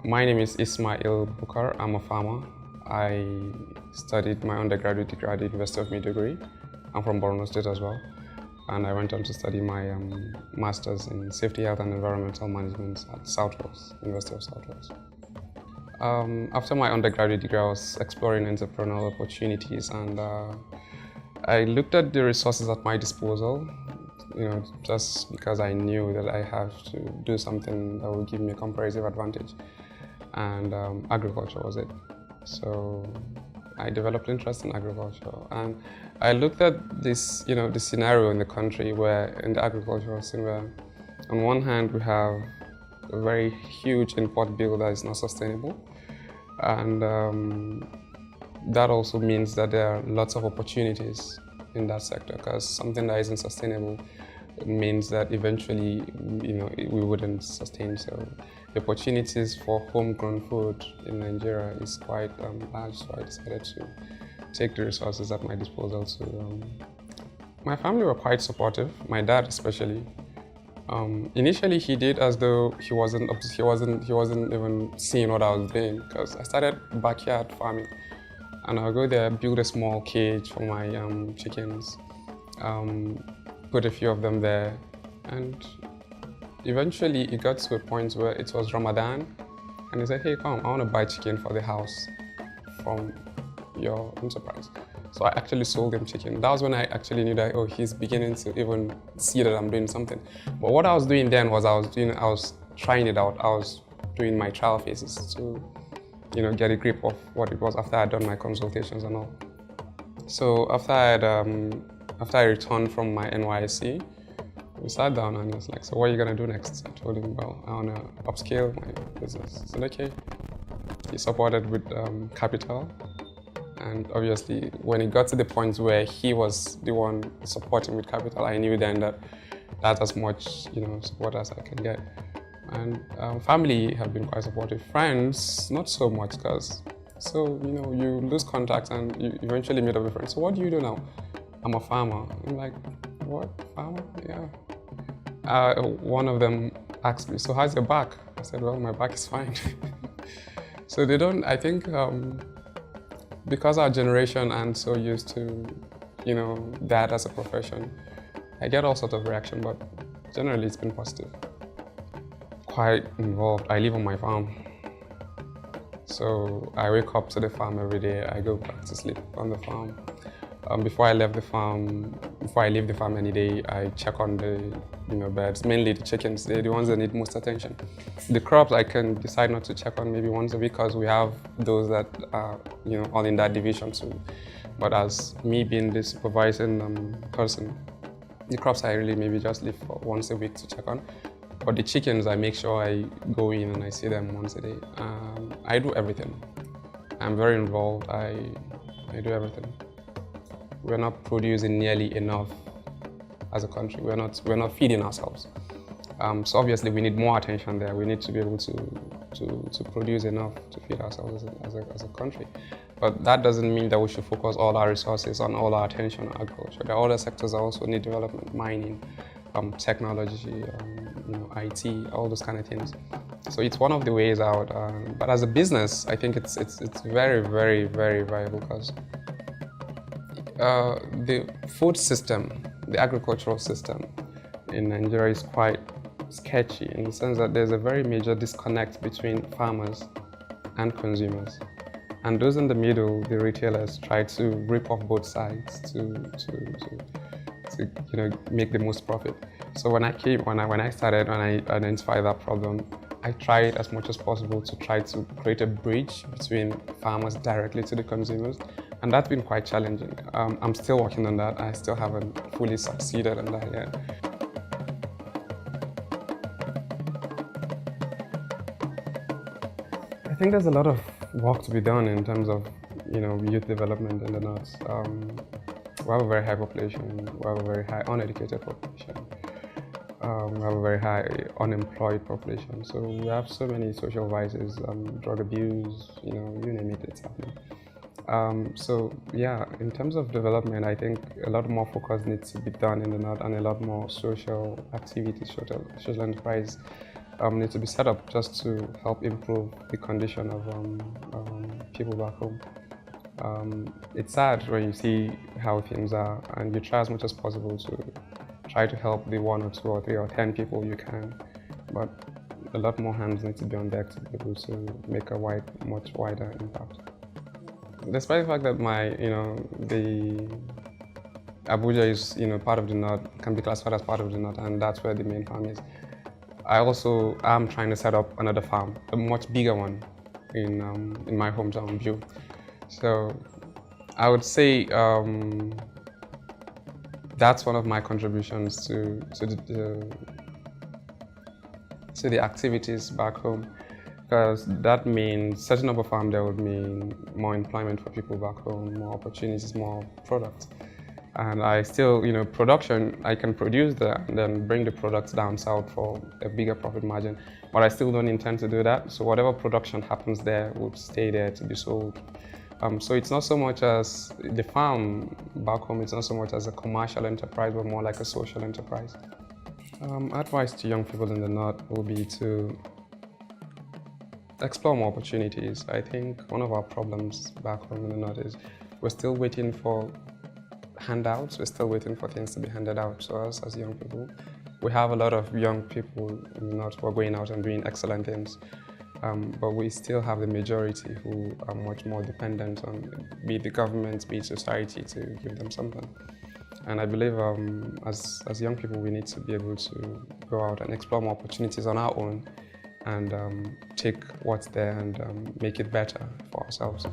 My name is Ismail Bukar. I'm a farmer. I studied my undergraduate degree at the University of Maiduguri. I'm from Borno State as well. And I went on to study my master's in safety, health and environmental management at Southwest, University of Southwest. After my undergraduate degree, I was exploring entrepreneurial opportunities, and I looked at the resources at my disposal, just because I knew that I have to do something that would give me a comparative advantage, and agriculture was it. So I developed interest in agriculture, and I looked at this, the scenario in the country where, in the agricultural scene, where on one hand we have a very huge import bill that is not sustainable, and that also means that there are lots of opportunities in that sector, because something that isn't sustainable means that eventually, we wouldn't sustain. So the opportunities for homegrown food in Nigeria is quite large. So I decided to take the resources at my disposal. My family were quite supportive. My dad especially. Initially, he did as though he wasn't even seeing what I was doing, because I started backyard farming, and I'll go there, build a small cage for my chickens, put a few of them there, and eventually it got to a point where it was Ramadan, and he said, "Hey, come, I want to buy chicken for the house from your enterprise." So I actually sold him chicken. That was when I actually knew that, he's beginning to even see that I'm doing something. But what I was doing then was I was trying it out. I was doing my trial phases to, get a grip of what it was after I'd done my consultations and all. So after I returned from my NYSC, we sat down and he was like, "So what are you gonna do next?" I told him, "Well, I wanna upscale my business." He said, "Okay." He supported with capital. And obviously, when it got to the point where he was the one supporting with capital, I knew then that that's as much, support as I can get. And family have been quite supportive. Friends, not so much, because you lose contact and you eventually meet up with friends. "So what do you do now?" "I'm a farmer." I'm like, "What, farmer?" "Yeah." One of them asked me, "So how's your back?" I said, "Well, my back is fine." So they don't, I think, because our generation aren't so used to, that as a profession, I get all sorts of reaction, but generally it's been positive. Quite involved. I live on my farm. So I wake up to the farm every day. I go back to sleep on the farm. Before I leave the farm any day, I check on the birds, mainly the chickens. They're the ones that need most attention. The crops I can decide not to check on maybe once a week, because we have those that are all in that division too. But as me being the supervising person, the crops I really maybe just leave for once a week to check on. But the chickens, I make sure I go in and I see them once a day. I do everything. I'm very involved. I do everything. We're not producing nearly enough as a country. We're not feeding ourselves. So obviously we need more attention there. We need to be able to produce enough to feed ourselves as a country. But that doesn't mean that we should focus all our resources and all our attention on agriculture. There are other sectors that also need development: mining, technology, IT, all those kind of things. So it's one of the ways out. But as a business, I think it's very, very, very viable, because the food system, the agricultural system in Nigeria is quite sketchy, in the sense that there's a very major disconnect between farmers and consumers. And those in the middle, the retailers, try to rip off both sides to make the most profit. So when I identified that problem, I tried as much as possible to try to create a bridge between farmers directly to the consumers. And that's been quite challenging. I'm still working on that. I still haven't fully succeeded on that yet. I think there's a lot of work to be done in terms of, youth development in the North. We have a very high population. We have a very high uneducated population. We have a very high unemployed population. So we have so many social vices, drug abuse, you name it, it's happening. So yeah, in terms of development, I think a lot more focus needs to be done in the North, and a lot more social activities, social enterprise need to be set up just to help improve the condition of people back home. It's sad when you see how things are, and you try as much as possible to try to help the 1 or 2 or 3 or 10 people you can, but a lot more hands need to be on deck to be able to make a much wider impact. Despite the fact that the Abuja is, part of the North, can be classified as part of the North, and that's where the main farm is. I also am trying to set up another farm, a much bigger one, in my hometown, View. So I would say that's one of my contributions to the activities back home, because that means setting up a farm there would mean more employment for people back home, more opportunities, more products. And I still, production, I can produce that and then bring the products down south for a bigger profit margin, but I still don't intend to do that. So whatever production happens there would stay there to be sold. So it's not so much as the farm back home, it's not so much as a commercial enterprise, but more like a social enterprise. Advice to young people in the North will be to explore more opportunities. I think one of our problems back home in the North is we're still waiting for handouts, we're still waiting for things to be handed out to us as young people. We have a lot of young people in the North who are going out and doing excellent things, but we still have the majority who are much more dependent on be it the government, be it society to give them something. And I believe as young people, we need to be able to go out and explore more opportunities on our own and take what's there and make it better for ourselves.